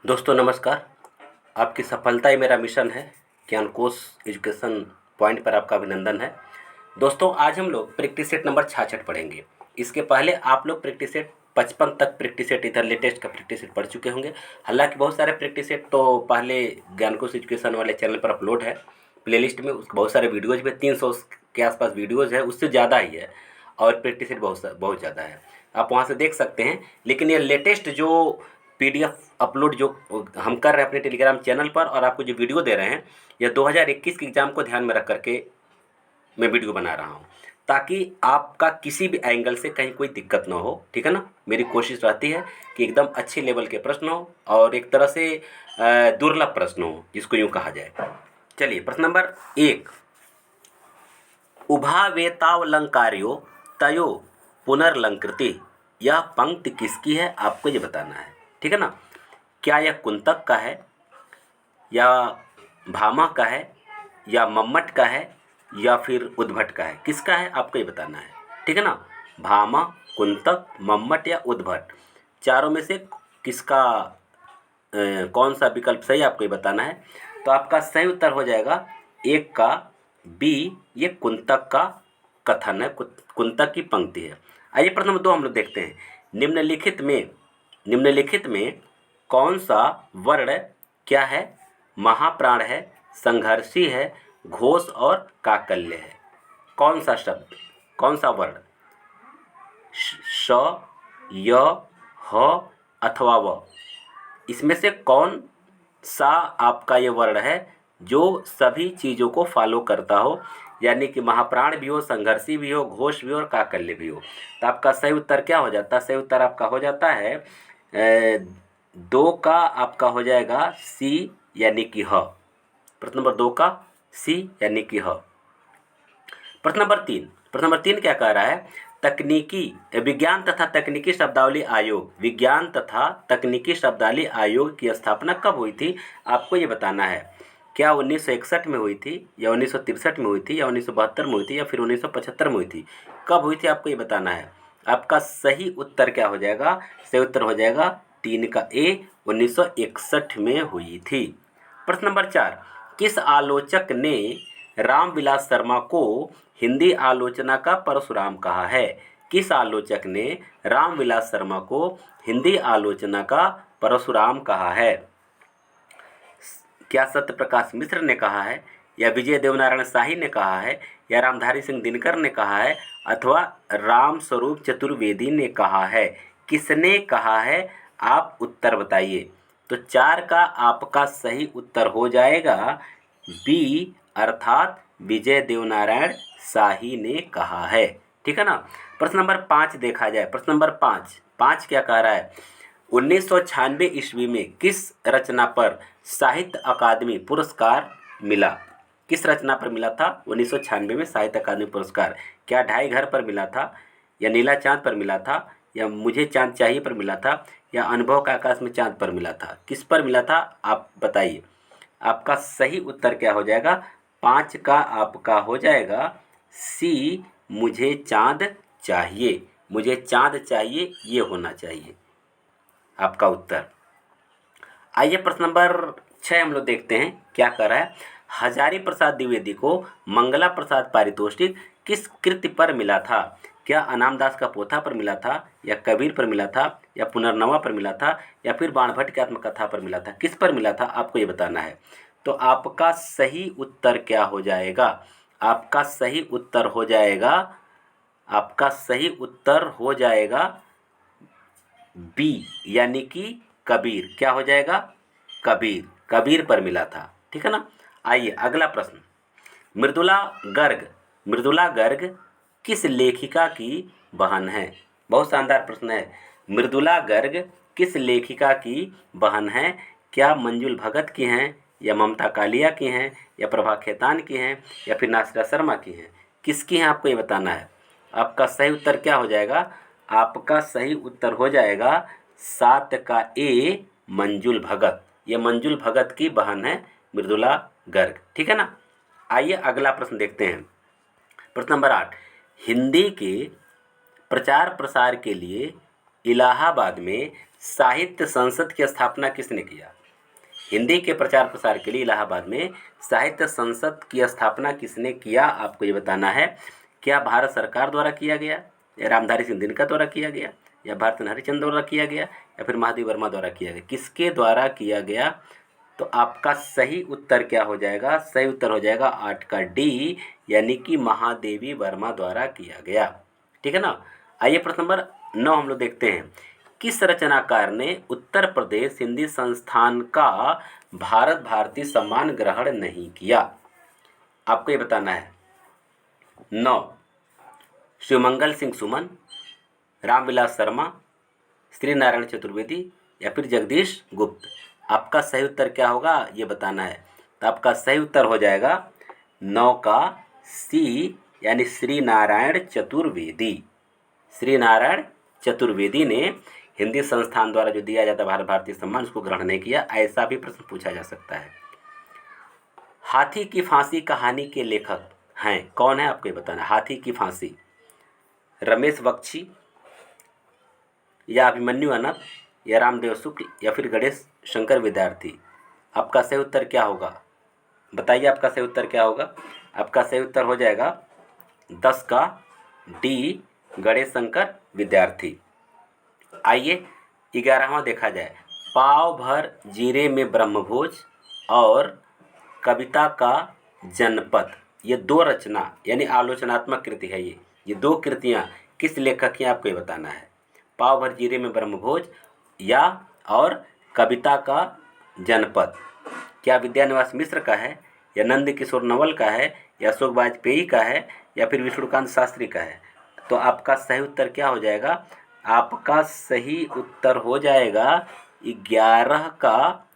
दोस्तों नमस्कार। आपकी सफलता ही मेरा मिशन है। ज्ञान कोश एजुकेशन पॉइंट पर आपका अभिनंदन है। दोस्तों आज हम लोग प्रैक्टिस सेट नंबर 66 पढ़ेंगे। इसके पहले आप लोग प्रैक्टिस सेट 55 तक प्रैक्टिस सेट इधर लेटेस्ट का प्रैक्टिस सेट पढ़ चुके होंगे। हालांकि बहुत सारे प्रैक्टिस सेट तो पहले ज्ञान कोश एजुकेशन वाले चैनल पर अपलोड है प्लेलिस्ट में। उसके बहुत सारे वीडियोज़ भी 300 के आसपास वीडियोज़ है, उससे ज़्यादा ही है। और प्रैक्टिस सेट बहुत ज़्यादा है, आप वहाँ से देख सकते हैं। लेकिन ये लेटेस्ट जो पीडीएफ अपलोड जो हम कर रहे हैं अपने टेलीग्राम चैनल पर और आपको जो वीडियो दे रहे हैं, यह 2021 के एग्ज़ाम को ध्यान में रख करके मैं वीडियो बना रहा हूँ, ताकि आपका किसी भी एंगल से कहीं कोई दिक्कत ना हो। ठीक है ना। मेरी कोशिश रहती है कि एकदम अच्छे लेवल के प्रश्न हो और एक तरह से दुर्लभ प्रश्न हो, जिसको यूँ कहा जाए। चलिए प्रश्न नंबर 1, उभावेतावलंकार्यो तयो पुनर्लंकृति, यह पंक्ति किसकी है आपको ये बताना है। ठीक है ना। क्या यह कुंतक का है या भामा का है या मम्मट का है या फिर उद्भट का है, किसका है आपको ये बताना है। ठीक है ना। भामा, कुंतक, मम्मट या उद्भट, चारों में से किसका कौन सा विकल्प सही आपको ये बताना है। तो आपका सही उत्तर हो जाएगा एक का बी, ये कुंतक का कथन है, कुंतक की पंक्ति है। आइए प्रश्न नंबर 2 हम लोग देखते हैं। निम्नलिखित में कौन सा वर्ण क्या है, महाप्राण है, संघर्षी है, घोष और काकल्य है। कौन सा शब्द, कौन सा वर्ण, श, य, ह अथवा व, इसमें से कौन सा आपका ये वर्ण है जो सभी चीज़ों को फॉलो करता हो, यानी कि महाप्राण भी हो, संघर्षी भी हो, घोष भी हो और काकल्य भी हो। तो आपका सही उत्तर क्या हो जाता है, सही उत्तर आपका हो जाता है 2 का आपका हो जाएगा सी यानी कि ह। प्रश्न नंबर 2 का सी यानी कि ह। प्रश्न नंबर 3 क्या कह रहा है, विज्ञान तथा तकनीकी शब्दावली आयोग, विज्ञान तथा तकनीकी शब्दावली आयोग की स्थापना कब हुई थी आपको ये बताना है। क्या 1961 में हुई थी या 1963 में हुई थी या 1972 में हुई थी या फिर 1975 में हुई थी, कब हुई थी आपको ये बताना है। आपका सही उत्तर क्या हो जाएगा, सही उत्तर हो जाएगा 3 का ए, 1961 में हुई थी। प्रश्न नंबर 4, किस आलोचक ने रामविलास शर्मा को हिंदी आलोचना का परशुराम कहा है। किस आलोचक ने रामविलास शर्मा को हिंदी आलोचना का परशुराम कहा है। क्या सत्यप्रकाश मिश्र ने कहा है या विजय देवनारायण शाही ने कहा है या रामधारी सिंह दिनकर ने कहा है अथवा राम स्वरूप चतुर्वेदी ने कहा है, किसने कहा है आप उत्तर बताइए। तो 4 का आपका सही उत्तर हो जाएगा बी, अर्थात विजय देवनारायण शाही ने कहा है। ठीक है ना। प्रश्न नंबर 5 देखा जाए। प्रश्न नंबर 5 क्या कह रहा है, 1996 ईस्वी में किस रचना पर साहित्य अकादमी पुरस्कार मिला। किस रचना पर मिला था 1996 में साहित्य अकादमी पुरस्कार। क्या ढाई घर पर मिला था या नीला चांद पर मिला था या मुझे चांद चाहिए पर मिला था या अनुभव का आकाश में चांद पर मिला था, किस पर मिला था आप बताइए। आपका सही उत्तर क्या हो जाएगा, 5 का आपका हो जाएगा सी, मुझे चांद चाहिए, मुझे चांद चाहिए, ये होना चाहिए आपका उत्तर। आइए प्रश्न नंबर 6 हम लोग देखते हैं क्या कर रहा है। हजारी प्रसाद द्विवेदी को मंगला प्रसाद पारितोषिक किस कृति पर मिला था। क्या अनामदास का पोथा पर मिला था या कबीर पर मिला था या पुनर्नवा पर मिला था या फिर बाणभट्ट की आत्मकथा पर मिला था, किस पर मिला था आपको ये बताना है। तो आपका सही उत्तर क्या हो जाएगा, आपका सही उत्तर हो जाएगा, आपका सही उत्तर हो जाएगा बी यानी कि कबीर। क्या हो जाएगा, कबीर, कबीर पर मिला था। ठीक है ना। आइए अगला प्रश्न, मृदुला गर्ग किस लेखिका की बहन है। बहुत शानदार प्रश्न है। मृदुला गर्ग किस लेखिका की बहन है। क्या मंजुल भगत की हैं या ममता कालिया की हैं या प्रभा खेतान की हैं या फिर नासिरा शर्मा की हैं, किसकी हैं आपको ये बताना है। आपका सही उत्तर क्या हो जाएगा, आपका सही उत्तर हो जाएगा 7 का ए, मंजुल भगत। ये मंजुल भगत की बहन है मृदुला गर्ग। ठीक है ना। आइए अगला प्रश्न देखते हैं। प्रश्न नंबर 8, हिंदी के प्रचार प्रसार के लिए इलाहाबाद में साहित्य संसद की स्थापना किसने किया? हिंदी के प्रचार प्रसार के लिए इलाहाबाद में साहित्य संसद की स्थापना किसने किया, आपको ये बताना है। क्या भारत सरकार द्वारा किया गया, या रामधारी सिंह दिनकर द्वारा किया गया, या भारत हरिचंद द्वारा किया गया, या फिर महादेव वर्मा द्वारा किया गया? किसके द्वारा किया गया? तो आपका सही उत्तर क्या हो जाएगा? सही उत्तर हो जाएगा 8 का डी, यानी कि महादेवी वर्मा द्वारा किया गया। ठीक है ना। आइए प्रश्न नंबर 9 हम लोग देखते हैं। किस रचनाकार ने उत्तर प्रदेश हिंदी संस्थान का भारत भारती सम्मान ग्रहण नहीं किया? आपको ये बताना है। 9, शिवमंगल सिंह सुमन, रामविलास शर्मा, श्री नारायण चतुर्वेदी, या फिर जगदीश गुप्त? आपका सही उत्तर क्या होगा ये बताना है। तो आपका सही उत्तर हो जाएगा 9 का सी, यानी श्री नारायण चतुर्वेदी। श्री नारायण चतुर्वेदी ने हिंदी संस्थान द्वारा जो दिया जाता है भारत भारतीय सम्मान, उसको ग्रहण नहीं किया। ऐसा भी प्रश्न पूछा जा सकता है। हाथी की फांसी कहानी के लेखक हैं कौन है? आपको ये बताना है। हाथी की फांसी, रमेश बख्शी, या अभिमन्यु अनंत, या रामदेव शुक्ल, या फिर गणेश शंकर विद्यार्थी? आपका सही उत्तर क्या होगा बताइए। आपका सही उत्तर क्या होगा? आपका सही उत्तर हो जाएगा 10 का डी, गणेश शंकर विद्यार्थी। आइए 11वां देखा जाए। पाव भर जीरे में ब्रह्मभोज और कविता का जनपद, ये 2 रचना यानी आलोचनात्मक कृति है। ये 2 कृतियाँ किस लेखक की, आपको ये बताना है। पाव भर जीरे में ब्रह्मभोज या और कविता का जनपद, क्या विद्यानिवास मिश्र का है, या नंद किशोर नवल का है, या अशोक वाजपेयी का है, या फिर विष्णुकांत शास्त्री का है? तो आपका सही उत्तर क्या हो जाएगा? आपका सही उत्तर हो जाएगा 11 का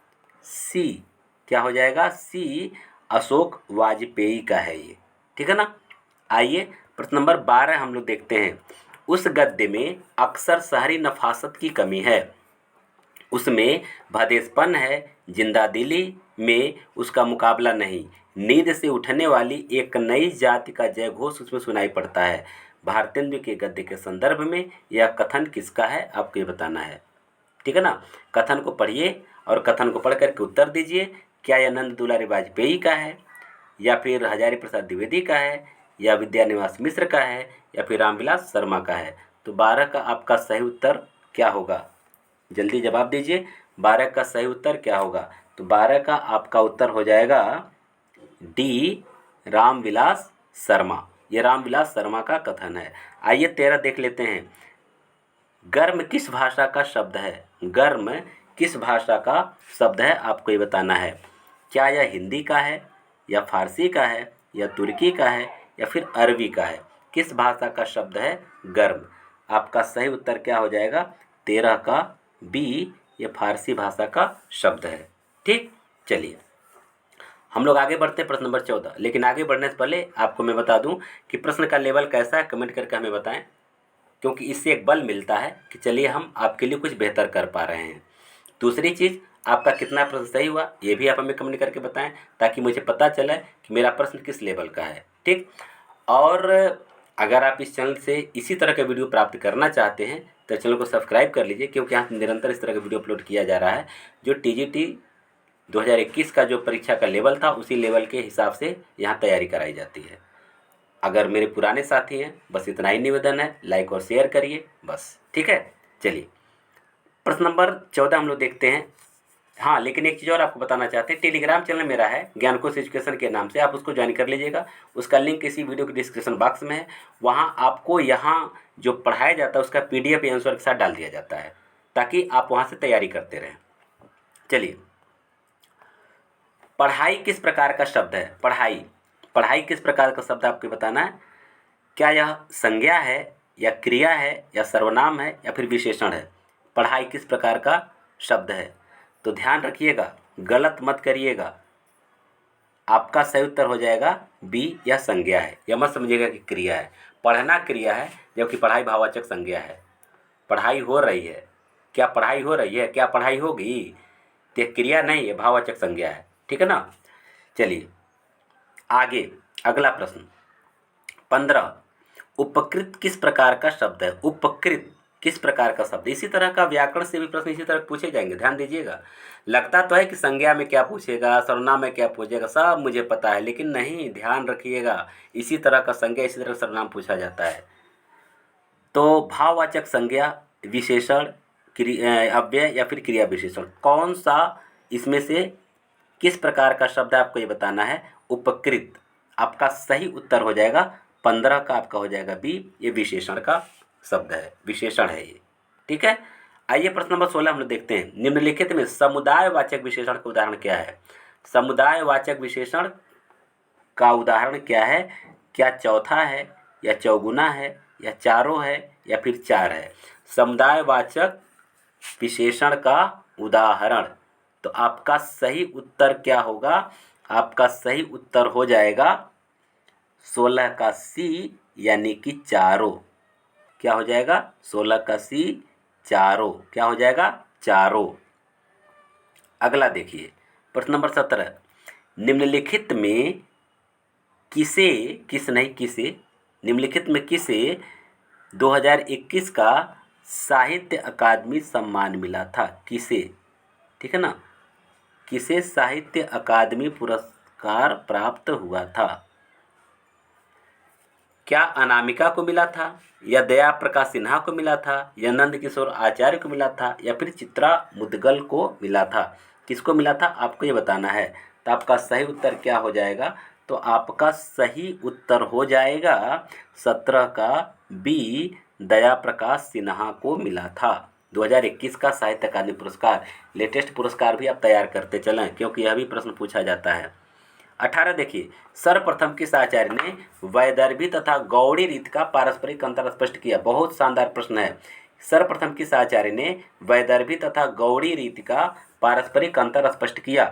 सी। क्या हो जाएगा? सी, अशोक वाजपेयी का है ये। ठीक है ना। आइए प्रश्न नंबर 12 हम लोग देखते हैं। उस गद्य में अक्सर शहरी नफासत की कमी है, उसमें भदेसपन है, जिंदा दिली में उसका मुकाबला नहीं, नींद से उठने वाली एक नई जाति का जय घोष उसमें सुनाई पड़ता है। भारतेंदु के गद्य के संदर्भ में यह कथन किसका है? आपको ये बताना है। ठीक है ना। कथन को पढ़िए और कथन को पढ़ करके उत्तर दीजिए। क्या यह नंद दुलारी वाजपेयी का है, या फिर हजारी प्रसाद द्विवेदी का है, या विद्यानिवास मिश्र का है, या फिर रामविलास शर्मा का है? तो 12 का आपका सही उत्तर क्या होगा? जल्दी जवाब दीजिए। 12 का सही उत्तर क्या होगा? तो 12 का आपका उत्तर हो जाएगा डी, रामविलास शर्मा। ये रामविलास शर्मा का कथन है। आइए 13 देख लेते हैं। गर्म किस भाषा का शब्द है? गर्म किस भाषा का शब्द है? आपको ये बताना है। क्या यह हिंदी का है, या फारसी का है, या तुर्की का है, या फिर अरबी का है? किस भाषा का शब्द है गर्म? आपका सही उत्तर क्या हो जाएगा? 13 का बी, ये फारसी भाषा का शब्द है। ठीक, चलिए हम लोग आगे बढ़ते हैं प्रश्न नंबर 14। लेकिन आगे बढ़ने से पहले आपको मैं बता दूं कि प्रश्न का लेवल कैसा है, कमेंट करके हमें बताएं, क्योंकि इससे एक बल मिलता है कि चलिए हम आपके लिए कुछ बेहतर कर पा रहे हैं। दूसरी चीज़, आपका कितना प्रश्न सही हुआ ये भी आप हमें कमेंट करके बताएं, ताकि मुझे पता चले कि मेरा प्रश्न किस लेवल का है। ठीक, और अगर आप इस चैनल से इसी तरह का वीडियो प्राप्त करना चाहते हैं तो चैनल को सब्सक्राइब कर लीजिए, क्योंकि यहाँ निरंतर इस तरह का वीडियो अपलोड किया जा रहा है। जो TGT 2021 का जो परीक्षा का लेवल था उसी लेवल के हिसाब से यहाँ तैयारी कराई जाती है। अगर मेरे पुराने साथी हैं, बस इतना ही निवेदन है, लाइक और शेयर करिए बस। ठीक है, चलिए प्रश्न नंबर 14 हम लोग देखते हैं। हाँ, लेकिन एक चीज़ और आपको बताना चाहते हैं, टेलीग्राम चैनल मेरा है ज्ञानकोश एजुकेशन के नाम से, आप उसको ज्वाइन कर लीजिएगा। उसका लिंक इसी वीडियो के डिस्क्रिप्शन बॉक्स में है। वहाँ आपको यहाँ जो पढ़ाया जाता है उसका PDF या आंसर के साथ डाल दिया जाता है, ताकि आप वहाँ से तैयारी करते रहें। चलिए, पढ़ाई किस प्रकार का शब्द है? पढ़ाई किस प्रकार का शब्द आपको बताना है। क्या यह संज्ञा है, या क्रिया है, या सर्वनाम है, या फिर विशेषण है? पढ़ाई किस प्रकार का शब्द है? तो ध्यान रखिएगा, गलत मत करिएगा। आपका सही उत्तर हो जाएगा बी, यह संज्ञा है। यह मत समझिएगा कि क्रिया है। पढ़ना क्रिया है, जबकि पढ़ाई भाववाचक संज्ञा है। पढ़ाई हो रही है, क्या पढ़ाई हो रही है, क्या पढ़ाई होगी? तो क्रिया नहीं है, भाववाचक संज्ञा है। ठीक है ना। चलिए आगे, अगला प्रश्न 15, उपकृत किस प्रकार का शब्द है? उपकृत किस प्रकार का शब्द। इसी तरह का व्याकरण से भी प्रश्न इसी तरह पूछे जाएंगे, ध्यान दीजिएगा। लगता तो है कि संज्ञा में क्या पूछेगा, सर्वनाम में क्या पूछेगा, सब मुझे पता है, लेकिन नहीं, ध्यान रखिएगा, इसी तरह का संज्ञा इसी तरह सर्वनाम पूछा जाता है। तो भाववाचक संज्ञा, विशेषण, अव्यय या फिर क्रिया विशेषण, कौन सा इसमें से किस प्रकार का शब्द है आपको ये बताना है। उपकृत आपका सही उत्तर हो जाएगा, 15 का आपका हो जाएगा बी, ये विशेषण का शब्द है, विशेषण है ये। ठीक है, आइए प्रश्न नंबर 16 हम लोग देखते हैं। निम्नलिखित में समुदायवाचक विशेषण का उदाहरण क्या है। समुदायवाचक विशेषण का उदाहरण क्या है। क्या चौथा है, या चौगुना है, या चारों है, या फिर चार है। समुदायवाचक विशेषण का उदाहरण, तो आपका सही उत्तर क्या होगा। आपका सही उत्तर हो जाएगा 16 का सी, यानी कि चारों। क्या हो जाएगा, 16 का सी, चारों। क्या हो जाएगा, चारों। अगला देखिए प्रश्न नंबर 17। निम्नलिखित में किसे, किस नहीं किसे, निम्नलिखित में किसे 2021 का साहित्य अकादमी सम्मान मिला था। किसे, ठीक है ना, किसे साहित्य अकादमी पुरस्कार प्राप्त हुआ था। क्या अनामिका को मिला था, या दया प्रकाश सिन्हा को मिला था, या नंद किशोर आचार्य को मिला था, या फिर चित्रा मुदगल को मिला था। किसको मिला था आपको ये बताना है। तो आपका सही उत्तर क्या हो जाएगा। तो आपका सही उत्तर हो जाएगा 17 का बी, दया प्रकाश सिन्हा को मिला था। 2021 का साहित्य अकादमी पुरस्कार, लेटेस्ट पुरस्कार भी आप तैयार करते चलें, क्योंकि यह भी प्रश्न पूछा जाता है। 18 देखिए, सर्वप्रथम किस आचार्य ने वैदर्भी तथा गौड़ी रीत का पारस्परिक अंतर स्पष्ट किया। बहुत शानदार प्रश्न है। सर्वप्रथम किस आचार्य ने वैदर्भी तथा गौड़ी रीत का पारस्परिक अंतर स्पष्ट किया।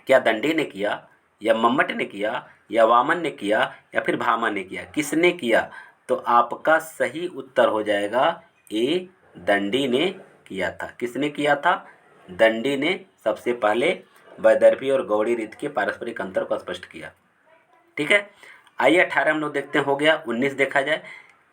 क्या दंडी ने किया, या मम्मट ने किया, या वामन ने किया, या फिर भामा ने किया। किसने किया। तो आपका सही उत्तर हो जाएगा ए, दंडी ने किया था। किसने किया था, दंडी ने सबसे पहले वैदर्भी और गौड़ी रीत के पारस्परिक अंतर को स्पष्ट किया। ठीक है, आइए 18 हम लोग देखते हैं, हो गया। 19 देखा जाए,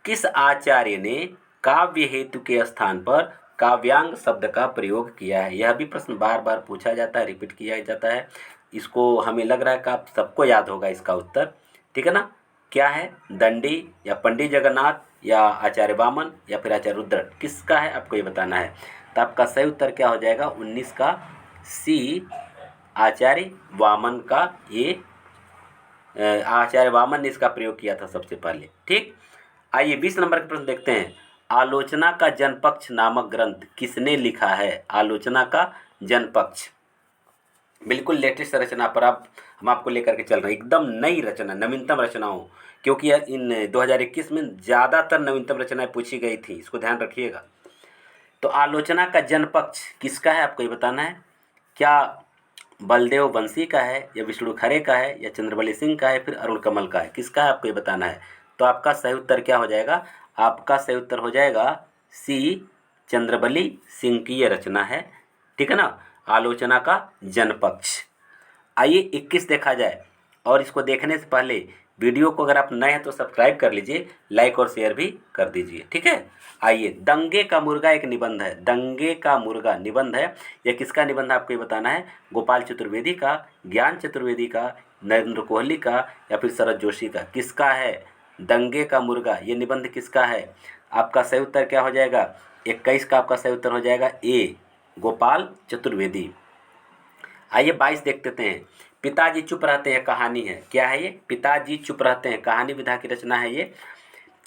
किस आचार्य ने काव्य हेतु के स्थान पर काव्यांग शब्द का प्रयोग किया है। यह भी प्रश्न बार बार पूछा जाता है, रिपीट किया जाता है। इसको हमें लग रहा है कि आप सबको याद होगा इसका उत्तर, ठीक है ना। क्या है, दंडी, या पंडित जगन्नाथ, या आचार्य वामन, या फिर आचार्य रुद्र, किसका है आपको ये बताना है। तो आपका सही उत्तर क्या हो जाएगा, 19 का सी, आचार्य वामन का ये आचार्य वामन ने इसका प्रयोग किया था सबसे पहले। ठीक, आइए 20 नंबर का प्रश्न देखते हैं। आलोचना का जनपक्ष नामक ग्रंथ किसने लिखा है। आलोचना का जनपक्ष बिल्कुल लेटेस्ट रचना पर आप हम आपको लेकर के चल रहे हैं, एकदम नई रचना, नवीनतम रचनाओं, क्योंकि इन 2021 में ज़्यादातर नवीनतम रचनाएं पूछी गई थी, इसको ध्यान रखिएगा। तो आलोचना का जनपक्ष किसका है आपको ये बताना है। क्या बलदेव वंशी का है, या विष्णु खरे का है, या चंद्रबली सिंह का है, फिर अरुण कमल का है, किसका है आपको ये बताना है। तो आपका सही उत्तर क्या हो जाएगा। आपका सही उत्तर हो जाएगा सी, चंद्रबली सिंह की ये रचना है, ठीक है ना, आलोचना का जनपक्ष। आइए 21 देखा जाए, और इसको देखने से पहले वीडियो को अगर आप नए हैं तो सब्सक्राइब कर लीजिए, लाइक और शेयर भी कर दीजिए, ठीक है। आइए, दंगे का मुर्गा एक निबंध है। दंगे का मुर्गा निबंध है, यह किसका निबंध है आपको ये बताना है। गोपाल चतुर्वेदी का, ज्ञान चतुर्वेदी का, नरेंद्र कोहली का, या फिर शरद जोशी का, किसका है। दंगे का मुर्गा ये निबंध किसका है। आपका सही उत्तर क्या हो जाएगा, 21 का आपका सही उत्तर हो जाएगा ए, गोपाल चतुर्वेदी। आइए 22 देख लेते हैं। पिताजी चुप रहते हैं कहानी है, क्या है ये, पिताजी चुप रहते हैं कहानी विधा की रचना है ये,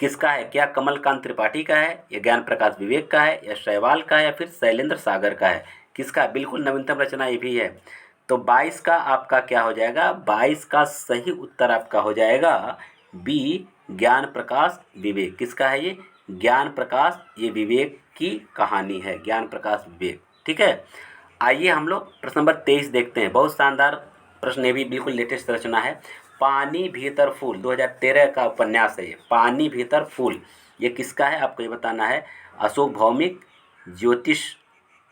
किसका है। क्या कमलकांत त्रिपाठी का है, या ज्ञान प्रकाश विवेक का है, या शैवाल का है, या फिर शैलेंद्र सागर का है, किसका। बिल्कुल नवीनतम रचना ये भी है। तो 22 का आपका क्या हो जाएगा, 22 का सही उत्तर आपका हो जाएगा बी, ज्ञान प्रकाश विवेक। किसका है ये, ज्ञान प्रकाश, ये विवेक की कहानी है, ज्ञान प्रकाश विवेक, ठीक है। आइए हम लोग प्रश्न नंबर 23 देखते हैं। बहुत शानदार प्रश्न, ये भी बिल्कुल लेटेस्ट रचना है। पानी भीतर फूल 2013 का उपन्यास है ये, पानी भीतर फूल, ये किसका है आपको ये बताना है। अशोक भौमिक, ज्योतिष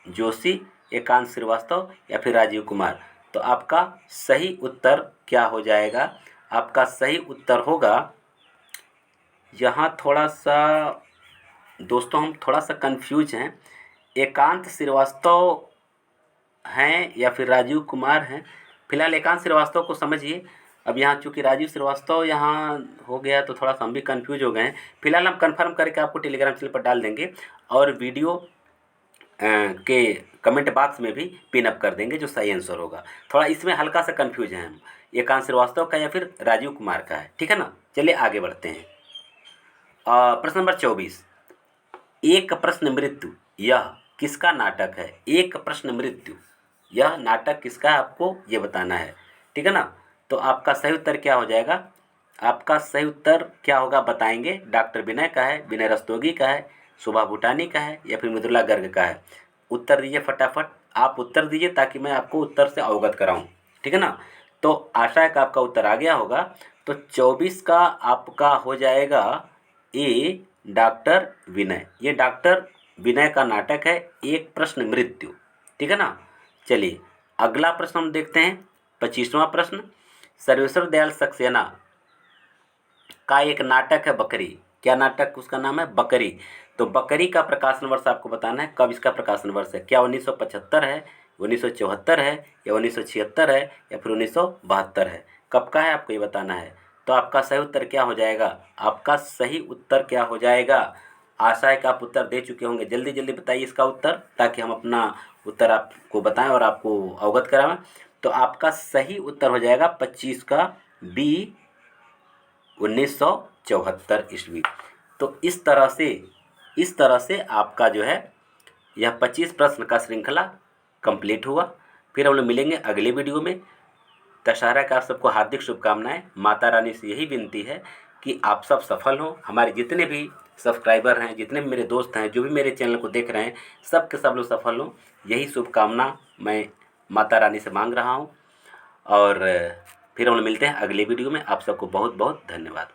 जोशी, एकांत श्रीवास्तव, या फिर राजीव कुमार। तो आपका सही उत्तर क्या हो जाएगा। आपका सही उत्तर होगा, यहाँ थोड़ा सा दोस्तों हम थोड़ा सा कंफ्यूज हैं, एकांत श्रीवास्तव हैं या फिर राजीव कुमार हैं। फिलहाल एकांत श्रीवास्तव को समझिए। अब यहाँ चूँकि राजीव श्रीवास्तव यहाँ हो गया तो थोड़ा सा हम भी कंफ्यूज हो गए हैं। फिलहाल हम कंफर्म करके आपको टेलीग्राम चैनल पर डाल देंगे और वीडियो के कमेंट बॉक्स में भी पिन अप कर देंगे जो सही आंसर होगा। थोड़ा इसमें हल्का सा कंफ्यूज हैं हम, एकांत श्रीवास्तव का या फिर राजीव कुमार का है, ठीक है ना। चलिए आगे बढ़ते हैं। प्रश्न नंबर 24, एक प्रश्न मृत्यु यह किसका नाटक है? एक प्रश्न मृत्यु यह नाटक किसका है आपको ये बताना है, ठीक है ना। तो आपका सही उत्तर क्या हो जाएगा? आपका सही उत्तर क्या होगा बताएंगे। डॉक्टर विनय का है, विनय रस्तोगी का है, शोभा भूटानी का है या फिर मृदुला गर्ग का है? उत्तर दीजिए फटाफट, आप उत्तर दीजिए ताकि मैं आपको उत्तर से अवगत कराऊं, ठीक है ना। तो आशा है कि आपका उत्तर आ गया होगा। तो 24 का आपका हो जाएगा ए डॉक्टर विनय। ये डॉक्टर विनय का नाटक है एक प्रश्न मृत्यु, ठीक है ना। चलिए अगला प्रश्न हम देखते हैं, 25वां प्रश्न। सर्वेश्वर दयाल सक्सेना का एक नाटक है बकरी। क्या नाटक उसका नाम है? बकरी। तो बकरी का प्रकाशन वर्ष आपको बताना है, कब इसका प्रकाशन वर्ष है। क्या 1975 है, 1974 है या 1976 है या फिर 1972 है? कब का है आपको ये बताना है। तो आपका सही उत्तर क्या हो जाएगा? आपका सही उत्तर क्या हो जाएगा? आशा है कि आप उत्तर दे चुके होंगे। जल्दी जल्दी बताइए इसका उत्तर ताकि हम अपना उत्तर आपको बताएं और आपको अवगत कराएं। तो आपका सही उत्तर हो जाएगा 25 का बी 1974 ईस्वी। तो इस तरह से आपका जो है यह 25 प्रश्न का श्रृंखला कंप्लीट हुआ। फिर हम लोग मिलेंगे अगले वीडियो में। दशहरा का आप सबको हार्दिक शुभकामनाएं। माता रानी से यही विनती है कि आप सब सफल हों। हमारे जितने भी सब्सक्राइबर हैं, जितने भी मेरे दोस्त हैं, जो भी मेरे चैनल को देख रहे हैं, सब के सब लोग सफल हों, यही शुभकामना मैं माता रानी से मांग रहा हूं। और फिर हम लोग मिलते हैं अगले वीडियो में। आप सबको बहुत बहुत धन्यवाद।